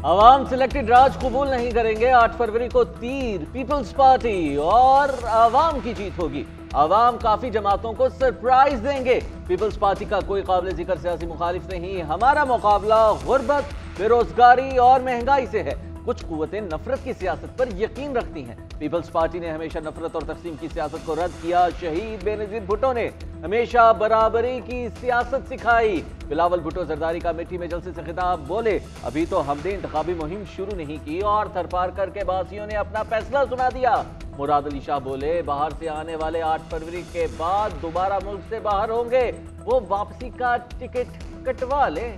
अवाम selected राज कबूल नहीं करेंगे। 8 फरवरी को तीर पीपल्स पार्टी और अवाम की जीत होगी। अवाम काफी जमातों को सरप्राइज देंगे। पीपल्स पार्टी का कोई काबिल जिक्र सियासी मुखालिफ नहीं। हमारा मुकाबला गुर्बत, बेरोजगारी और महंगाई से है। कुछ कुव्वतें नफरत की सियासत पर यकीन रखती हैं। पीपल्स पार्टी ने हमेशा नफरत और तकसीम की सियासत को रद्द किया। शहीद बेनजीर भुट्टो ने हमेशा बराबरी की सियासत सिखाई। बिलावल भुट्टो जरदारी का मिट्टी में जलसे से खिताब, बोले अभी तो हमने इंतखाबी मुहिम शुरू नहीं की और थरपार करके बासियों ने अपना फैसला सुना दिया। मुराद अली शाह बोले बाहर से आने वाले 8 फरवरी के बाद दोबारा मुल्क से बाहर होंगे, वो वापसी का टिकट कटवा ले।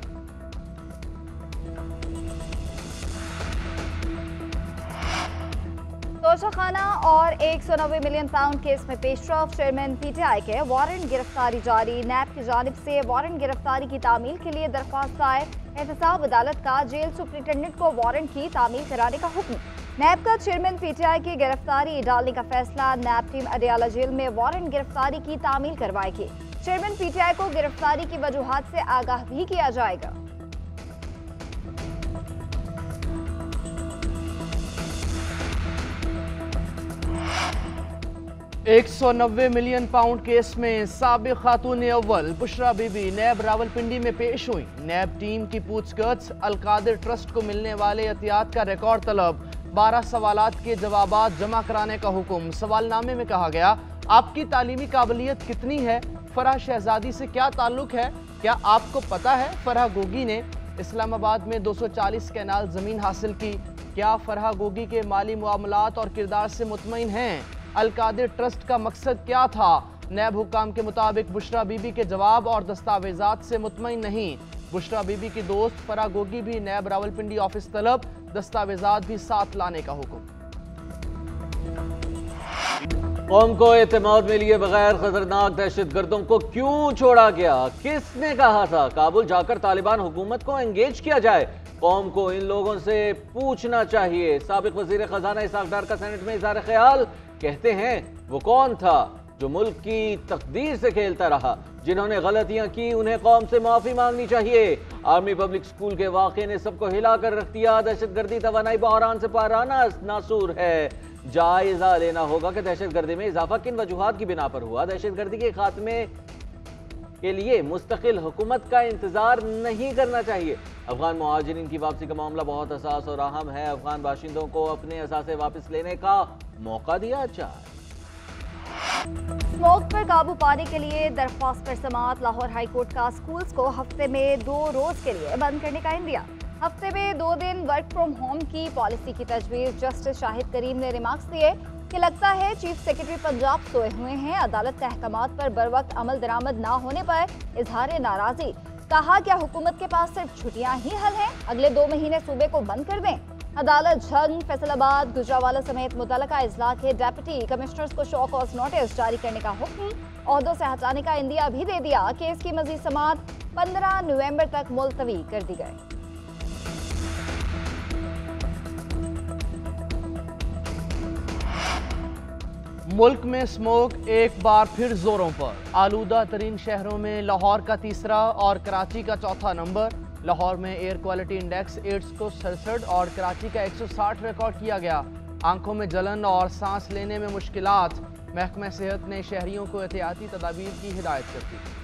तोशाखाना और 190 मिलियन पाउंड केस में पेशरफ। चेयरमैन पीटीआई के वारंट गिरफ्तारी जारी। नैब की जानिब से वारंट गिरफ्तारी की तामील के लिए दरख्वास्त दायर। एहतसाब अदालत का जेल सुप्रिंटेंडेंट को वारंट की तामील कराने का हुक्म। नैब का चेयरमैन पीटीआई की गिरफ्तारी डालने का फैसला। नैब टीम अडियाला जेल में वारंट गिरफ्तारी की तामील करवाएगी। चेयरमैन पीटीआई को गिरफ्तारी की वजूहात से आगाह भी किया जाएगा। 190 मिलियन पाउंड केस में साबिक खातून अव्वल बुशरा बीबी नैब रावलपिंडी में पेश हुई। नैब टीम की पूछताछ, अलकादिर ट्रस्ट को मिलने वाले एहतियात का रिकॉर्ड तलब, 12 सवालात के जवाबात जमा कराने का हुक्म। सवालनामे में कहा गया, आपकी तालीमी काबिलियत कितनी है? फरह शहजादी से क्या ताल्लुक है? क्या आपको पता है फरह गोगी ने इस्लामाबाद में 240 कैनाल जमीन हासिल की? क्या फरह गोगी के माली मामलात और किरदार से मुतमईन हैं? अलकादिर ट्रस्ट का मकसद क्या था? नैब हुक्काम के मुताबिक बुशरा बीबी के जवाब और दस्तावेजात से मुतमईन नहीं। बुशरा बीबी की दोस्त फरह गोगी भी नैब रावलपिंडी ऑफिस तलब, दस्तावेजात भी साथ लाने का हुक्म। कौम को एतमाद में लिए बगैर खतरनाक दहशतगर्दों को क्यों छोड़ा गया? किसने कहा था काबुल जाकर तालिबान हुकूमत को एंगेज किया जाए? कौम को इन लोगों से पूछना चाहिए। साबिक वजीर खजाना इसहाक डार का सेनेट में इज़हार ख्याल, कहते हैं वो कौन था जो मुल्क की तकदीर से खेलता रहा? जिन्होंने गलतियां की उन्हें कौम से माफी मांगनी चाहिए। आर्मी पब्लिक स्कूल के वाक़े ने सबको हिला कर रख दिया। दहशतगर्दी तवानाई बहरान से पाराना नासूर है। जायजा लेना होगा कि दहशतगर्दी में इजाफा किन वजूहात की बिना पर हुआ। दहशतगर्दी के खात्मे के लिए मुस्तकिल हुकूमत का इंतजार नहीं करना चाहिए। अफगान मुहाजिरीन की वापसी का मामला बहुत हसास और अहम है। अफगान बाशिंदों को अपने असासे वापस लेने का मौका दिया जाए। स्मोक पर काबू पाने के लिए दरख्वास्त पर समाअत। लाहौर हाई कोर्ट का स्कूल्स को हफ्ते में 2 रोज के लिए बंद करने का इंदिया। हफ्ते में 2 दिन वर्क फ्रॉम होम की पॉलिसी की तजवीज़। जस्टिस शाहिद करीम ने रिमार्क्स दिए कि लगता है चीफ सेक्रेटरी पंजाब सोए हुए हैं। अदालत के अहकामात पर बर वक्त अमल दरामद ना होने पर इजहार नाराजगी। कहा क्या हुकूमत के पास सिर्फ छुट्टियां ही हल हैं? अगले 2 महीने सूबे को बंद कर दें। अदालत झंग, फैसलाबाद, गुजरावाला समेत मुतल्लका अजला के डेप्यूटी कमिश्नर्स को शो कॉज नोटिस जारी करने का हुक्म। ओहदों से हटाने का इंदिया भी दे दिया। केस की मजीद समाअत 15 नवंबर तक मुलतवी कर दी गई। मुल्क में स्मोक एक बार फिर जोरों पर। आलूदा तरीन शहरों में लाहौर का तीसरा और कराची का चौथा नंबर। लाहौर में एयर क्वालिटी इंडेक्स 867 और कराची का 160 रिकॉर्ड किया गया। आंखों में जलन और सांस लेने में मुश्किलात। महकमा सेहत ने शहरियों को एहतियाती तदाबीर की हिदायत कर दी।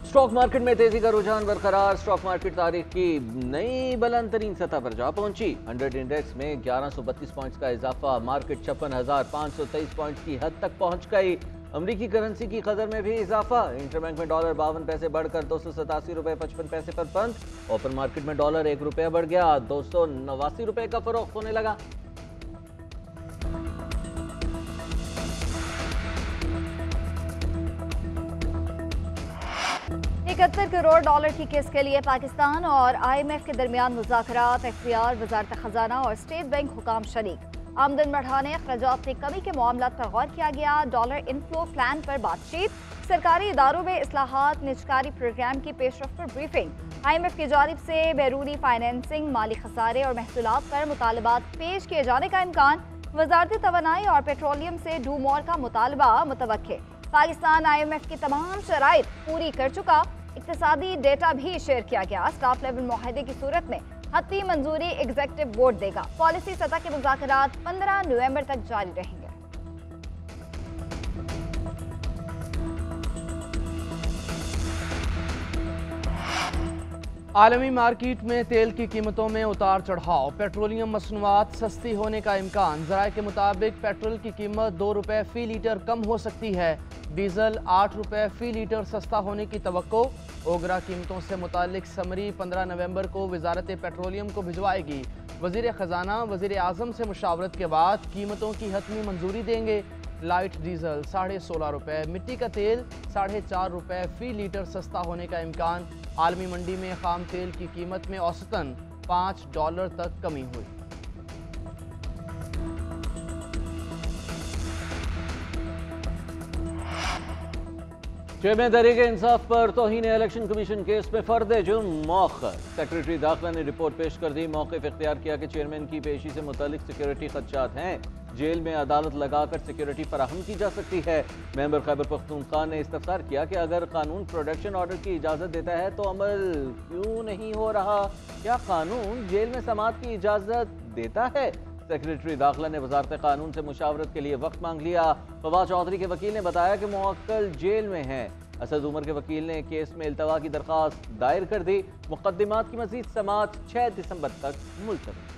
स्टॉक मार्केट में तेजी का रुझान बरकरार। स्टॉक मार्केट तारीख की नई बुलंद तरीन सतह पर जा पहुंची। 100 इंडेक्स में 1132 पॉइंट्स का इजाफा। मार्केट 56,523 पॉइंट्स की हद तक पहुंच गई। अमरीकी करेंसी की कदर में भी इजाफा। इंटरबैंक में डॉलर 52 पैसे बढ़कर 287 रुपए 55 पैसे पर पंद। ओपन मार्केट में डॉलर 1 रुपया बढ़ गया, 289 रुपए का फरोख्त होने लगा। 71 करोड़ डॉलर की केस के लिए पाकिस्तान और IMF के दरमियान मुज़ाकरात। एफबीआर, वजारत खजाना और स्टेट बैंक हुकाम शरीक। आमदन बढ़ाने, अखराजात में कमी के मामला पर गौर किया गया। डॉलर इनफ्लो प्लान पर बातचीत। सरकारी इदारों में इस्लाहात, निजकारी प्रोग्राम की पेशरफ पर ब्रीफिंग। IMF की जानिब से बैरूनी फाइनेंसिंग, माली खसारे और महसूलात पर मुतालबात पेश किए जाने का इम्कान। वजारत तवानाई और पेट्रोलियम से डू मोर का मुतालबा मुतवक्के। पाकिस्तान IMF की तमाम शराइत पूरी कर चुका। इक्तिसादी डेटा भी शेयर किया गया। स्टाफ लेवल मुआहदे की सूरत में हत्ती मंजूरी एग्जीक्यूटिव बोर्ड देगा। पॉलिसी सतह के मुज़ाकरात 15 नवंबर तक जारी रहेंगे। आलमी मार्केट में तेल की कीमतों में उतार चढ़ाव। पेट्रोलियम मसनूआत सस्ती होने का इम्कान। ज़राए के मुताबिक पेट्रोल की कीमत 2 रुपये फ़ी लीटर कम हो सकती है। डीजल 8 रुपये फ़ी लीटर सस्ता होने की तवक्को। ओगरा कीमतों से मुतालिक समरी 15 नवंबर को वजारत पेट्रोलियम को भिजवाएगी। वज़ीर ख़जाना वज़ीर आज़म से मुशावरत के बाद कीमतों की हतमी मंजूरी देंगे। लाइट डीजल 16.5 रुपये, मिट्टी का तेल 4.5 रुपये फ़ी लीटर सस्ता होने का इम्कान। आलमी मंडी में खाम तेल की कीमत में औसतन $5 तक कमी हुई। चेयरमैन तहरीक इंसाफ पर तौहीन इलेक्शन कमीशन केस में फर्द जुर्म मौखर। सेक्रेटरी दाखिला ने रिपोर्ट पेश कर दी। मौक़िफ़ इख्तियार किया कि चेयरमैन की पेशी से मुतालिक सिक्योरिटी खदशात हैं। जेल में अदालत लगाकर सिक्योरिटी फराहम की जा सकती है। मेंबर खैबर पख्तूनख्वा ने इस्तफसार किया कि अगर कानून प्रोडक्शन ऑर्डर की इजाज़त देता है तो अमल क्यों नहीं हो रहा? क्या कानून जेल में समाअत की इजाज़त देता है? सेक्रेटरी दाखिला ने वजारत कानून से मुशावरत के लिए वक्त मांग लिया। फवाद चौधरी के वकील ने बताया कि मुअक्कल जेल में हैं। असद उमर के वकील ने केस में इल्तवा की दरख्वास्त दायर कर दी। मुकदमात की मज़ीद समाअत 6 दिसंबर तक मुलतवी।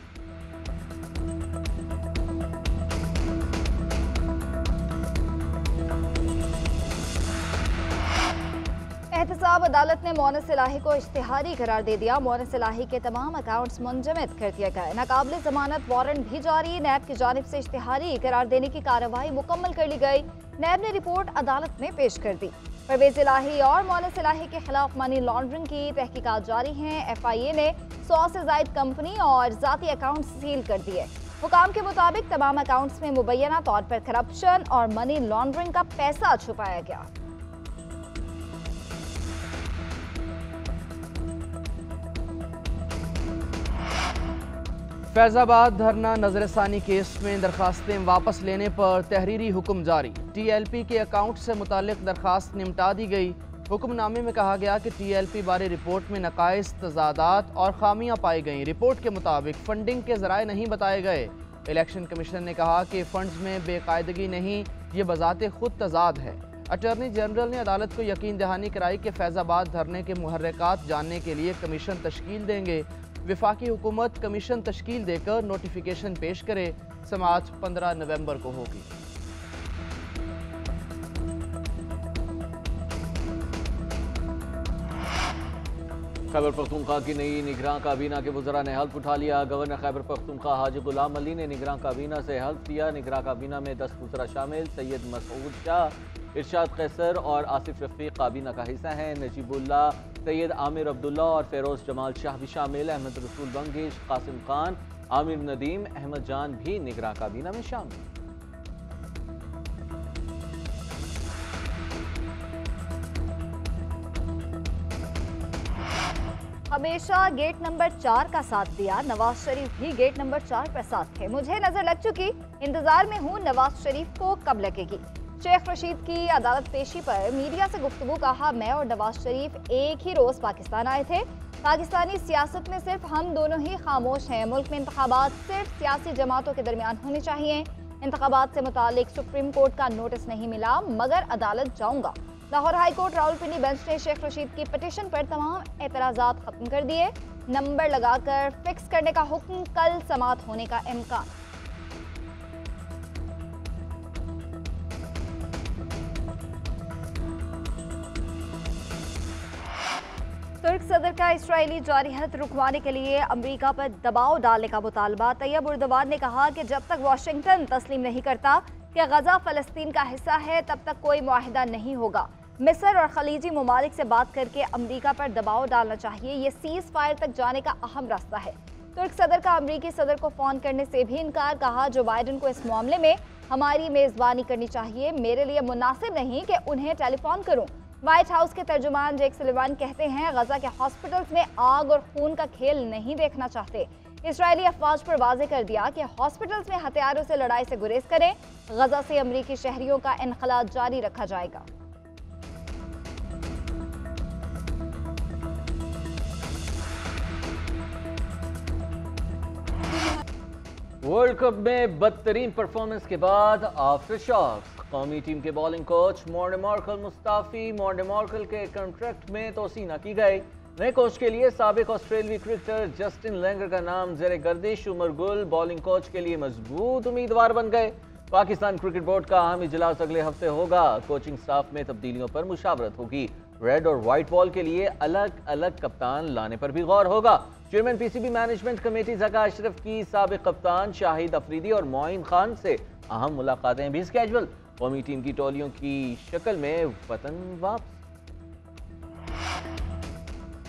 एहतसाब अदालत ने मोनस इलाही को इश्तिहारी करार दे दिया। मोनस इलाही के तमाम अकाउंट्स मुंजमद कर दिए गए। नाकाबिल जमानत वारंट भी जारी। नैब की जानिब से इश्तिहारी करार देने की कार्रवाई मुकम्मल कर ली गई। नैब ने रिपोर्ट अदालत में पेश कर दी। परवेज इलाही और मोनस इलाही के खिलाफ मनी लॉन्ड्रिंग की तहकीकात जारी हैं। FIA ने 100 से ज़ायद कंपनी और ज़ाती अकाउंट सील कर दिए। हुकाम के मुताबिक तमाम अकाउंट्स में मुबैना तौर पर करप्शन और मनी लॉन्ड्रिंग का पैसा छुपाया गया। फैज़ाबाद धरना नजरसानी केस में दरखास्तें वापस लेने पर तहरीरी हुक्म जारी। TLP के अकाउंट से मुतालिक दरखास्त निमटा दी गई। हुक्मनामे में कहा गया कि TLP बारे रिपोर्ट में नकाइस, तजादात और खामियां पाई गईं। रिपोर्ट के मुताबिक फंडिंग के ज़राए नहीं बताए गए। इलेक्शन कमीशन ने कहा कि फंड्स में बेकायदगी नहीं, ये बजाते खुद तजाद है। अटॉर्नी जनरल ने अदालत को यकीन दहानी कराई कि फैज़ाबाद धरने के मुहर्रिकात जानने के लिए कमीशन तश्कील देंगे। विफाकी हुकूमत कमीशन तश्कील देकर नोटिफिकेशन पेश करे। समाअत 15 नवंबर को होगी। खैबर पख्तूनख्वा की नई निगरान काबीना के वज़रा ने हल्फ उठा लिया। गवर्नर खैबर पख्तूनख्वा हाजी गुलाम अली ने निगरान काबीना से हल्फ लिया। निगरान काबीना में 10 वज़रा शामिल। सैयद मसूद शाह, इरशाद कैसर और आसिफ रफ़ीक काबीना का हिस्सा हैं। नजीबुल्लाह, सैयद आमिर अब्दुल्ला और फेरोज जमाल शाह भी शामिल। अहमद रसूल बंगिश, कासिम खान, आमिर नदीम, अहमद जान भी निगरान काबीना में शामिल। हमेशा गेट नंबर 4 का साथ दिया। नवाज शरीफ भी गेट नंबर 4 पर साथ थे। मुझे नजर लग चुकी, इंतजार में हूँ नवाज शरीफ को कब लगेगी। शेख रशीद की अदालत पेशी पर मीडिया से गुफ्तगू। कहा, मैं और नवाज शरीफ एक ही रोज पाकिस्तान आए थे। पाकिस्तानी सियासत में सिर्फ हम दोनों ही खामोश हैं। मुल्क में इंतखाबात सिर्फ सियासी जमातों के दरमियान होने चाहिए। इंतखाबात से मुतालिक सुप्रीम कोर्ट का नोटिस नहीं मिला, मगर अदालत जाऊंगा। Lahore high court Rawalpindi bench ने शेख रशीद की पिटीशन पर तमाम एतराज़ात खत्म कर दिए। नंबर लगाकर फिक्स करने का हुक्म। कल समाअत होने का इम्कान। तुर्क सदर का इस्राएली जारहियत रुकवाने के लिए अमेरिका पर दबाव डालने का मुतालबा। तैयब उर्दवान ने कहा कि जब तक वाशिंगटन तस्लीम नहीं करता कि गजा फ़लस्तीन का हिस्सा है, तब तक कोई मुआहिदा नहीं होगा। मिस्र और खलीजी ममालिक से बात करके अमेरिका पर दबाव डालना चाहिए। ये सीज़ फायर तक जाने का अहम रास्ता है। तुर्क सदर का अमेरिकी सदर को फ़ोन करने से भी इनकार। कहा, जो बाइडन को इस मामले में हमारी मेज़बानी करनी चाहिए। मेरे लिए मुनासिब नहीं कि उन्हें टेलीफोन करूँ। व्हाइट हाउस के तर्जुमान जेक सुलेवान कहते हैं, गजा के हॉस्पिटल्स में आग और खून का खेल नहीं देखना चाहते। इसराइली अफवाज पर वाजे कर दिया कि हॉस्पिटल्स में हथियारों से लड़ाई से गुरेज करें। गजा से अमरीकी शहरियों का इनखला जारी रखा जाएगा। वर्ल्ड कप में बदतरीन परफॉर्मेंस के बाद आफ्टर शॉक कौमी टीम के बॉलिंग कोच मॉर्ने मार्कल मुस्ताफी। मॉर्ने मार्कल के कॉन्ट्रैक्ट में तोसी न की गई। नए कोच के लिए साबिक ऑस्ट्रेलियाई क्रिकेटर जस्टिन लैंगर का नाम जेरे गर्दिश। उमर गुल बॉलिंग कोच के लिए मजबूत उम्मीदवार बन गए। पाकिस्तान क्रिकेट बोर्ड का अहम इजलास अगले हफ्ते होगा। कोचिंग स्टाफ में तब्दीलियों पर मुशावरत होगी। रेड और व्हाइट बॉल के लिए अलग अलग कप्तान लाने पर भी गौर होगा। Chairman PCB management committee Zaka Ashraf की साबिक कप्तान शाहिद अफरीदी और मोइन खान से अहम मुलाकातें भी स्केजुअल। कौमी टीम की टोलियों की शक्ल में वतन वापस।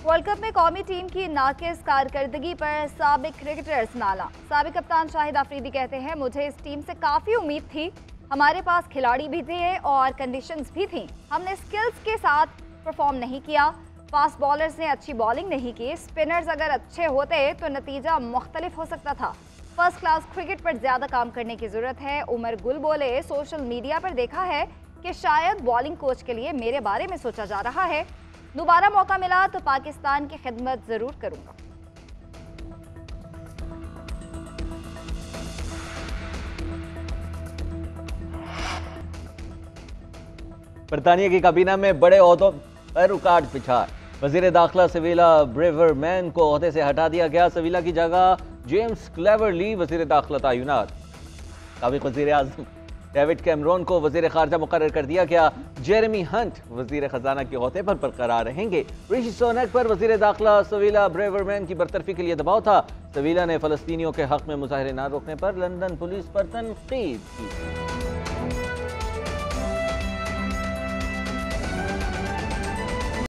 वर्ल्ड कप में कौमी टीम की नाकिस कारकर्दगी पर साबिक क्रिकेटर्स नाला। साबिक कप्तान शाहिद अफरीदी कहते हैं, मुझे इस टीम से काफ़ी उम्मीद थी। हमारे पास खिलाड़ी भी थे और कंडीशंस भी थी। हमने स्किल्स के साथ परफॉर्म नहीं किया। फास्ट बॉलर्स ने अच्छी बॉलिंग नहीं की। स्पिनर्स अगर अच्छे होते तो नतीजा मुख्तलिफ हो सकता था। फर्स्ट क्लास क्रिकेट पर ज़्यादा काम करने की ज़रूरत है। उमर गुल बोले, सोशल मीडिया पर देखा है कि शायद बॉलिंग कोच के लिए मेरे बारे में सोचा जा रहा है। दोबारा मौका मिला तो पाकिस्तान की खिदमत ज़रूर करूँगा। बरतानिया की काबीना में बड़े ओहदों पर रुकावट पिछा। वजीर दाखिला सिविला ब्रेवरमैन को ओहदे से हटा दिया गया। सिविला की जगह जेम्स क्लेवरली वजीर दाखिला तैनात। साबिक वजीर आज़म डेविड कैमरून को वजीर खारजा मुकर्रर कर दिया गया। जेरेमी हंट वजीर खजाना के ओहदे पर बरकरार रहेंगे। ऋषि सुनक पर वजीर दाखिला सिविला ब्रेवरमैन की बरतरफी के लिए दबाव था। सिविला ने फलस्तीनियों के हक में मुजाहरे न रोकने पर लंदन पुलिस पर तनकीद की।